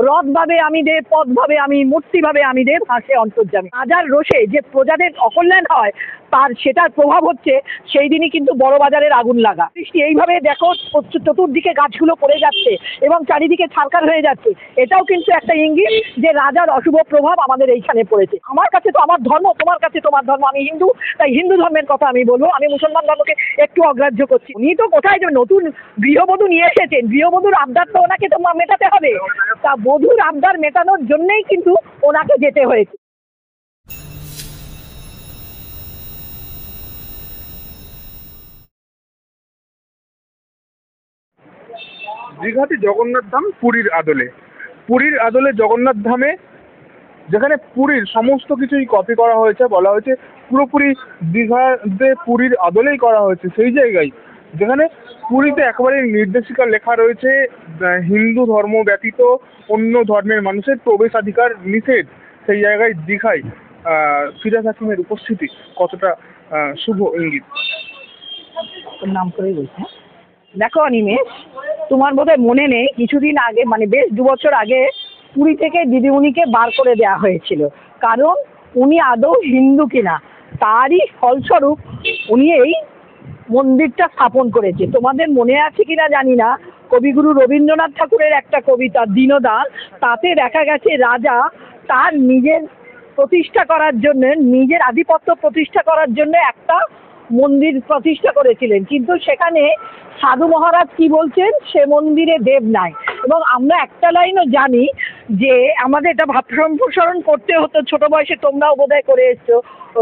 রথ ভাবে আমি দেব, পথ ভাবে আমি, মূর্তি ভাবে আমি দেব, হাসে অন্তর্যামী। রাজার রোষে যে প্রজাদের অকল্যাণ হয় তার সেটার প্রভাব হচ্ছে সেই দিনই কিন্তু বড় বাজারের আগুন লাগা। বৃষ্টি এইভাবে দেখো চতুর্দিকে গাছগুলো পড়ে যাচ্ছে এবং চারিদিকে ছারকার হয়ে যাচ্ছে, এটাও কিন্তু একটা ইঙ্গিত যে রাজার অশুভ প্রভাব আমাদের এইখানে পড়েছে। আমার কাছে তো আমার ধর্ম, তোমার কাছে তোমার ধর্ম। আমি হিন্দু, তাই হিন্দু ধর্মের কথা আমি বলবো। আমি মুসলমান ধর্মকে একটু অগ্রাহ্য করছি। উনি তো কোথায় যে নতুন গৃহবধূ নিয়ে এসেছেন, গৃহবধূর আবদার তো ওনাকে তো মেটাতে হবে। তা বধূর আবদার মেটানোর জন্যই কিন্তু ওনাকে যেতে হয়েছে। দীঘাতে জগন্নাথ ধাম পুরীর আদলে জগন্নাথ ধামে, যেখানে পুরীর সমস্ত কিছুই কপি করা হয়েছে, বলা হয়েছে পুরোপুরি দীঘাতে পুরীর আদলেই করা হয়েছে। সেই জায়গায় যেখানে পুরীতে একেবারে নির্দেশিকা লেখা রয়েছে হিন্দু ধর্ম ব্যতীত অন্য ধর্মের মানুষের প্রবেশাধিকার নিষেধ, সেই জায়গায় দীঘায় ফিরোজ হাকিমের উপস্থিতি কতটা শুভ ইঙ্গিত? নাম করেই বলছি। দেখো অনিমেষ, তোমার বোধহয় মনে নেই, কিছুদিন আগে মানে বেশ 2 বছর আগে পুরী থেকে দিদিমণিকে বার করে দেওয়া হয়েছিল, কারণ উনি আদৌ হিন্দু কিনা তারই ফলস্বরূপ উনি এই মন্দিরটা স্থাপন করেছে। তোমাদের মনে আছে কিনা জানি না, কবিগুরু রবীন্দ্রনাথ ঠাকুরের একটা কবিতা দীনদান, তাতে দেখা গেছে রাজা তার নিজের প্রতিষ্ঠা করার জন্য, নিজের আধিপত্য প্রতিষ্ঠা করার জন্য একটা মন্দির প্রতিষ্ঠা করেছিলেন, কিন্তু সেখানে সাধু মহারাজ কি বলছেন, সে মন্দিরে দেব নাই। এবং আমরা একটা লাইনও জানি যে আমাদের এটা ভাব সম্প্রসারণ করতে হতো ছোট বয়সে, তোমরাও বোধহয় করে এসছো,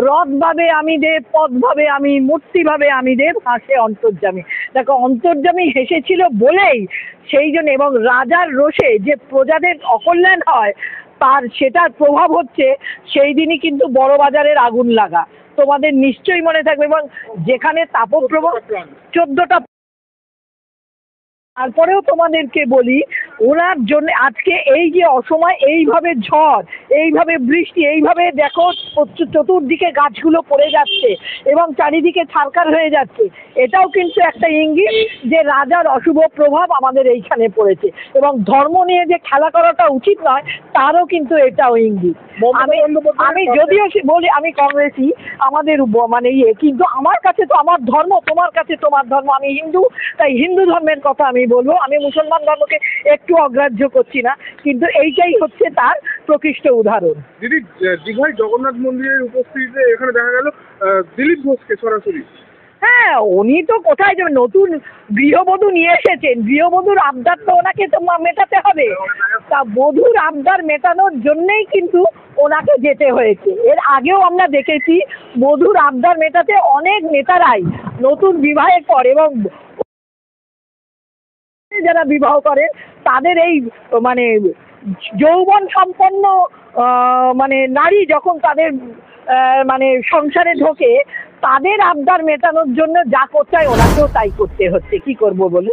রথ ভাবে আমি দেব, পথ ভাবে আমি, মূর্তি ভাবে আমি দেব, হাসে অন্তর্যামী। দেখো অন্তর্যামী হেসেছিল বলেই সেই জন্য, এবং রাজার রোষে যে প্রজাদের অকল্যাণ হয় তার সেটার প্রভাব হচ্ছে সেই দিনই কিন্তু বড় বাজারের আগুন লাগা। তোমাদের নিশ্চয়ই মনে থাকবে। এবং যেখানে তাপপ্রবাহ 14টা, তারপরেও তোমাদেরকে বলি ওনার জন্য আজকে এই যে অসময় এইভাবে ঝড়, এইভাবে বৃষ্টি, এইভাবে দেখো চতুর্দিকে গাছগুলো পড়ে যাচ্ছে এবং চারিদিকে ছারকার হয়ে যাচ্ছে, এটাও কিন্তু একটা ইঙ্গিত যে রাজার অশুভ প্রভাব আমাদের এইখানে পড়েছে। এবং ধর্ম নিয়ে যে খেলা করাটা উচিত নয় তারও কিন্তু এটাও ইঙ্গিত। আমি যদিও বলি আমি কংগ্রেসি, আমাদের মানে কিন্তু আমার কাছে তো আমার ধর্ম, তোমার কাছে তোমার ধর্ম। আমি হিন্দু, তাই হিন্দু ধর্মের কথা আমি বলবো। আমি মুসলমান ধর্মকে একটু অগ্রাহ্য করছি না, কিন্তু এইটাই হচ্ছে তার প্রকৃষ্ট উদাহরণ। দিদি, দীঘায় জগন্নাথ মন্দিরের উপস্থিতিতে এখানে দেখা গেল দিলীপ ঘোষকে সরাসরি। হ্যাঁ, উনি তো কোথায় যাবেন, নতুন গৃহবধূ নিয়ে এসেছেন, গৃহবধূর আবদার তো ওনাকে তো মেটাতে হবে। তা বধূর আবদার মেটানোর জন্যই কিন্তু ওনাকে যেতে হয়েছে। এর আগেও আমরা দেখেছি বধূর আবদার মেটাতে অনেক নেতারাই নতুন বিবাহের পর এবং যারা বিবাহ করে তাদের এই মানে যৌবন সম্পন্ন মানে নারী যখন তাদের মানে সংসারে ঢোকে, তাদের আবদার মেটানোর জন্য যা করতে হয় ওনাকেও তাই করতে হচ্ছে। কি করবো বলে?